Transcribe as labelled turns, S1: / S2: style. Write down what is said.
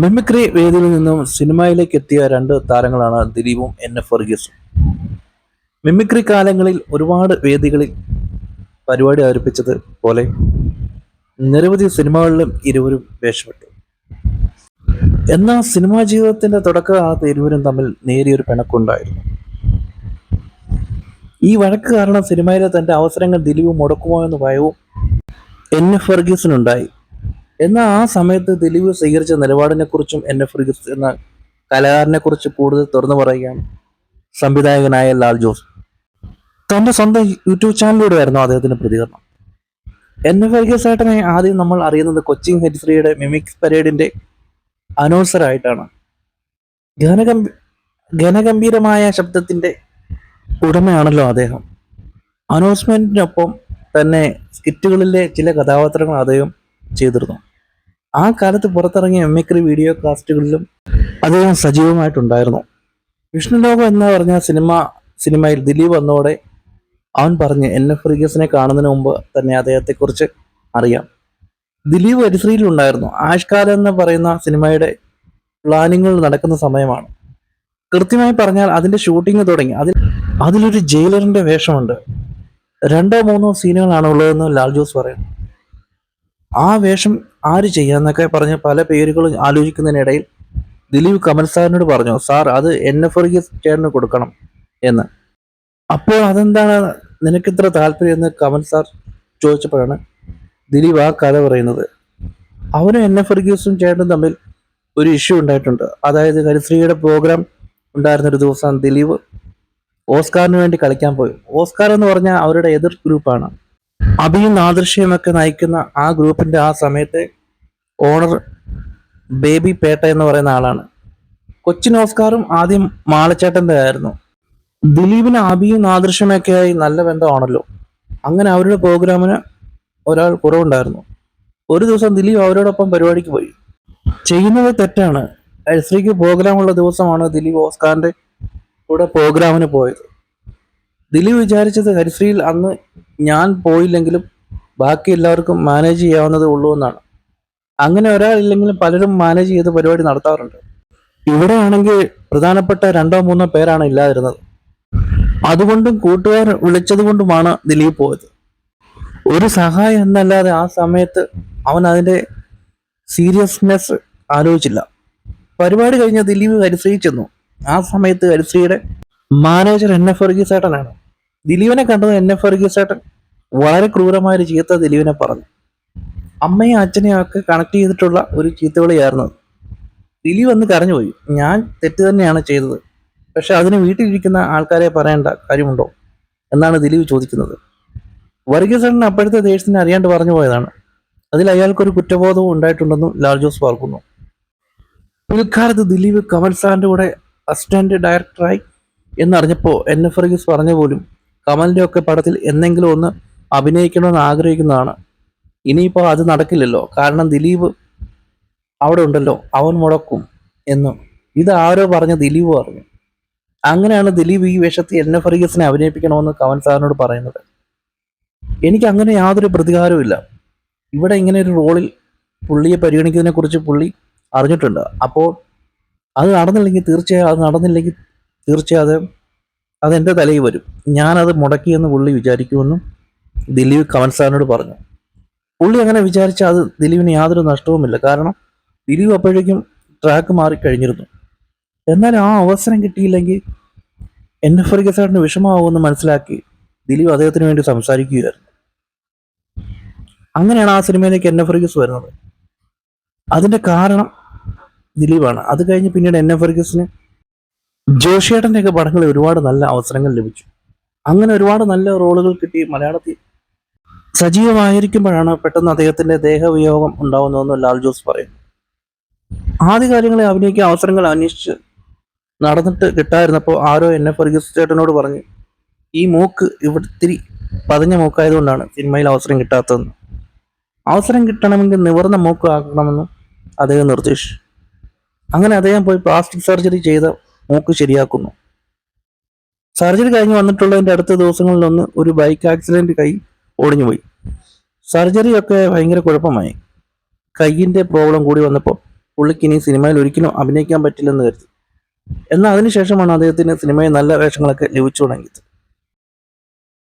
S1: Mimicry വേദിയിൽ നിന്നും സിനിമയിലേക്ക് എത്തിയ രണ്ട് താരങ്ങളാണ് ദിലീപും എഫ് വർഗീസും. മിമിക്രി കാലങ്ങളിൽ ഒരുപാട് വേദികളിൽ പരിപാടി അവതരിപ്പിച്ചത് പോലെ നിരവധി സിനിമകളിലും ഇരുവരും വേഷമിട്ടു. എന്നാൽ സിനിമാ ജീവിതത്തിന്റെ തുടക്കകാലത്ത് ഇരുവരും തമ്മിൽ നേരിയൊരു പിണക്കുണ്ടായിരുന്നു. ഈ വഴക്ക് കാരണം സിനിമയിലെ തന്റെ അവസരങ്ങൾ ദിലീപ് മുടക്കുമോ എന്ന ഭയവും എഫ് വർഗീസിനുണ്ടായി. എന്നാൽ ആ സമയത്ത് ദിലീപ് സ്വീകരിച്ച നിലപാടിനെക്കുറിച്ചും എഫ് വർഗീസ് എന്ന കലാകാരനെക്കുറിച്ച് കൂടുതൽ തുറന്നു പറയുകയാണ് സംവിധായകനായ ലാൽ ജോസ്. തന്റെ സ്വന്തം യൂട്യൂബ് ചാനലിലൂടെയായിരുന്നു അദ്ദേഹത്തിന്റെ പ്രതികരണം. എഫ് വർഗീസ് ഏട്ടനെ ആദ്യം നമ്മൾ അറിയുന്നത് കൊച്ചിൻ ഹരിശ്രീയുടെ മിമിക്സ് പരേഡിന്റെ അനൗൺസറായിട്ടാണ്. ഘനഗംഭീരമായ ശബ്ദത്തിന്റെ ഉടമയാണല്ലോ അദ്ദേഹം. അനൗൺസ്മെന്റിനൊപ്പം തന്നെ സ്കിറ്റുകളിലെ ചില കഥാപാത്രങ്ങൾ അദ്ദേഹം ചെയ്തിരുന്നു. ആ കാലത്ത് പുറത്തിറങ്ങിയ മിമിക്രി വീഡിയോ കാസ്റ്റുകളിലും അദ്ദേഹം സജീവമായിട്ടുണ്ടായിരുന്നു. വിഷ്ണുലോകം എന്ന് പറഞ്ഞ സിനിമയിൽ ദിലീപ് വന്നതോടെ അവൻ പറഞ്ഞ് എഫ് വർഗീസിനെ കാണുന്നതിന് മുമ്പ് തന്നെ അദ്ദേഹത്തെക്കുറിച്ച് അറിയാം. ദിലീപ് ഹരിശ്രീയിലുണ്ടായിരുന്നു. ആഷ്കാലം എന്ന് പറയുന്ന സിനിമയുടെ പ്ലാനിങ്ങുകൾ നടക്കുന്ന സമയമാണ്. കൃത്യമായി പറഞ്ഞാൽ അതിന്റെ ഷൂട്ടിംഗ് തുടങ്ങി. അതിലൊരു ജയിലറിന്റെ വേഷമുണ്ട്. 2-3 സീനുകളാണ് ഉള്ളതെന്ന് ലാൽ ജോസ് പറയുന്നു. ആ വേഷം ആര് ചെയ്യാന്നൊക്കെ പറഞ്ഞ് പല പേരുകളും ആലോചിക്കുന്നതിനിടയിൽ ദിലീപ് കമൽ സാറിനോട് പറഞ്ഞു, സാർ അത് എഫ് വർഗീസ് ചേട്ടന് കൊടുക്കണം എന്ന്. അപ്പോൾ അതെന്താണ് നിനക്കിത്ര താല്പര്യം എന്ന് കമൽ സാർ ചോദിച്ചപ്പോഴാണ് ദിലീപ് ആ കഥ പറയുന്നത്. അവനും എഫ് വർഗീസും ചേട്ടനും തമ്മിൽ ഒരു ഇഷ്യൂ ഉണ്ടായിട്ടുണ്ട്. അതായത് ഹരിശ്രീയുടെ പ്രോഗ്രാം ഉണ്ടായിരുന്നൊരു ദിവസം ദിലീപ് ഓസ്കാറിന് വേണ്ടി കളിക്കാൻ പോയി. ഓസ്കാർ എന്ന് പറഞ്ഞാൽ അവരുടെ എതിർ ഗ്രൂപ്പാണ്. അഭിയും ആദർശയുമൊക്കെ നയിക്കുന്ന ആ ഗ്രൂപ്പിന്റെ ആ സമയത്തെ ഓണർ ബേബി പേട്ട എന്ന് പറയുന്ന ആളാണ്. കൊച്ചിൻ ഓസ്കാറും ആദ്യം മാളച്ചേട്ടന്റെ ആയിരുന്നു. ദിലീപിന് അഭിയും ആദർശമൊക്കെയായി നല്ല ബന്ധമാണല്ലോ. അങ്ങനെ അവരുടെ പ്രോഗ്രാമിന് ഒരാൾ കുറവുണ്ടായിരുന്നു. ഒരു ദിവസം ദിലീപ് അവരോടൊപ്പം പരിപാടിക്ക് പോയി. ചെയ്യുന്നത് തെറ്റാണ്. ഹരിശ്രീക്ക് പ്രോഗ്രാമുള്ള ദിവസമാണ് ദിലീപ് ഓസ്കാറിന്റെ കൂടെ പ്രോഗ്രാമിന് പോയത്. ദിലീപ് വിചാരിച്ചത് ഹരിശ്രീയിൽ അന്ന് ഞാൻ പോയില്ലെങ്കിലും ബാക്കി എല്ലാവർക്കും മാനേജ് ചെയ്യാവുന്നതേ ഉള്ളൂ എന്നാണ്. അങ്ങനെ ഒരാളില്ലെങ്കിലും പലരും മാനേജ് ചെയ്ത് പരിപാടി നടത്താറുണ്ട്. ഇവിടെ ആണെങ്കിൽ പ്രധാനപ്പെട്ട 2-3 പേരാണ് ഇല്ലാതിരുന്നത്. അതുകൊണ്ടും കൂട്ടുകാർ വിളിച്ചത് കൊണ്ടുമാണ് ദിലീപ് പോയത്. ഒരു സഹായം എന്നല്ലാതെ ആ സമയത്ത് അവൻ അതിന്റെ സീരിയസ്നെസ് ആലോചിച്ചില്ല. പരിപാടി കഴിഞ്ഞ ദിലീപ് ഹരിശ്രീ ചെന്നു. ആ സമയത്ത് ഹരിശ്രീയുടെ മാനേജർ എഫ് വർഗീസ് ഏട്ടനാണ്. ദിലീപിനെ കണ്ടത് എഫ് വർഗീസ് ഏട്ടൻ വളരെ ക്രൂരമായൊരു ചീത്ത ദിലീപിനെ പറഞ്ഞു. അമ്മയും അച്ഛനെയും ഒക്കെ കണക്ട് ചെയ്തിട്ടുള്ള ഒരു ചീത്തവിളിയായിരുന്നു. ദിലീപ് വന്ന് കരഞ്ഞുപോയി. ഞാൻ തെറ്റ് തന്നെയാണ് ചെയ്തത്, പക്ഷെ അതിന് വീട്ടിലിരിക്കുന്ന ആൾക്കാരെ പറയേണ്ട കാര്യമുണ്ടോ എന്നാണ് ദിലീപ് ചോദിക്കുന്നത്. വർഗീസ് ഏട്ടൻ അപ്പോഴത്തെ ദേഷ്യത്തിന് അറിയാണ്ട് പറഞ്ഞു പോയതാണ്. അതിൽ അയാൾക്കൊരു കുറ്റബോധവും ഉണ്ടായിട്ടുണ്ടെന്നും ലാൽ ജോസ് പാർക്കുന്നു. പിൽക്കാലത്ത് ദിലീപ് കമൽ സാറിന്റെ കൂടെ അസിസ്റ്റന്റ് ഡയറക്ടറായി എന്നറിഞ്ഞപ്പോൾ എഫ് വർഗീസ് പറഞ്ഞ പോലും കമലിന്റെ ഒക്കെ പടത്തിൽ എന്തെങ്കിലും ഒന്ന് അഭിനയിക്കണമെന്ന് ആഗ്രഹിക്കുന്നതാണ്. ഇനിയിപ്പോൾ അത് നടക്കില്ലല്ലോ, കാരണം ദിലീപ് അവിടെ ഉണ്ടല്ലോ, അവൻ മുടക്കും എന്നും ഇത് ആരോ പറഞ്ഞ ദിലീപ് പറഞ്ഞു. അങ്ങനെയാണ് ദിലീപ് ഈ വേഷത്തിൽ എഫ് വർഗീസിനെ അഭിനയിപ്പിക്കണമെന്ന് കമൽ സാറിനോട് പറയുന്നത്. എനിക്ക് അങ്ങനെ യാതൊരു പ്രതികാരവും. ഇവിടെ ഇങ്ങനെ ഒരു റോളിൽ പുള്ളിയെ പരിഗണിക്കുന്നതിനെ കുറിച്ച് പുള്ളി അറിഞ്ഞിട്ടുണ്ട്. അപ്പോൾ അത് നടന്നില്ലെങ്കിൽ തീർച്ചയായും അതെൻ്റെ തലയിൽ വരും. ഞാനത് മുടക്കിയെന്ന് പുള്ളി വിചാരിക്കുമെന്നും ദിലീപ് കമൽ സാറിനോട് പറഞ്ഞു. പുള്ളി അങ്ങനെ വിചാരിച്ചാൽ അത് ദിലീപിന് യാതൊരു നഷ്ടവുമില്ല. കാരണം ദിലീപ് അപ്പോഴേക്കും ട്രാക്ക് മാറിക്കഴിഞ്ഞിരുന്നു. എന്നാൽ ആ അവസരം കിട്ടിയില്ലെങ്കിൽ എഫ് വർഗീസ് സാറിന് വിഷമാവുമെന്ന് മനസ്സിലാക്കി ദിലീപ് അദ്ദേഹത്തിന് വേണ്ടി സംസാരിക്കുകയായിരുന്നു. അങ്ങനെയാണ് ആ സിനിമയിലേക്ക് എഫ് വർഗീസ് വരുന്നത്. അതിന്റെ കാരണം ദിലീപാണ്. അത് കഴിഞ്ഞ് പിന്നീട് എഫ് വർഗീസിന് ജോഷിയേട്ടൻ്റെ ഒക്കെ പടങ്ങളിൽ ഒരുപാട് നല്ല അവസരങ്ങൾ ലഭിച്ചു. അങ്ങനെ ഒരുപാട് നല്ല റോളുകൾ കിട്ടി മലയാളത്തിൽ സജീവമായിരിക്കുമ്പോഴാണ് പെട്ടെന്ന് അദ്ദേഹത്തിന്റെ ദേഹവിയോഗം ഉണ്ടാവുന്നതെന്ന് ലാൽ ജോസ് പറയുന്നു. ആദ്യകാലങ്ങളിൽ അഭിനയിക്കാൻ അവസരങ്ങൾ അന്വേഷിച്ച് നടന്നിട്ട് കിട്ടാതിരുന്നപ്പോൾ ആരോ എഫ് വർഗീസ് ചേട്ടനോട് പറഞ്ഞു, ഈ മൂക്ക് ഇവിടെ ഇത്തിരി പതിഞ്ഞ മൂക്കായതുകൊണ്ടാണ് സിനിമയിൽ അവസരം കിട്ടാത്തതെന്ന്. അവസരം കിട്ടണമെങ്കിൽ നിവർന്ന മൂക്ക് ആക്കണമെന്ന് അദ്ദേഹം നിർദ്ദേശിച്ചു. അങ്ങനെ അദ്ദേഹം പോയി പ്ലാസ്റ്റിക് സർജറി ചെയ്ത മൂക്ക് ശരിയാക്കുന്നു. സർജറി കഴിഞ്ഞ് വന്നിട്ടുള്ളതിന്റെ അടുത്ത ദിവസങ്ങളിലൊന്ന് ഒരു ബൈക്ക് ആക്സിഡന്റ് കൈ ഒടിഞ്ഞുപോയി. സർജറി ഒക്കെ ഭയങ്കര കുഴപ്പമായി. കയ്യിന്റെ പ്രോബ്ലം കൂടി വന്നപ്പോൾ പുള്ളിക്ക് ഇനി സിനിമയിൽ ഒരിക്കലും അഭിനയിക്കാൻ പറ്റില്ലെന്ന് കരുതി. എന്നാൽ അതിനുശേഷമാണ് അദ്ദേഹത്തിന് സിനിമയിൽ നല്ല വേഷങ്ങളൊക്കെ ലഭിച്ചു തുടങ്ങിയത്.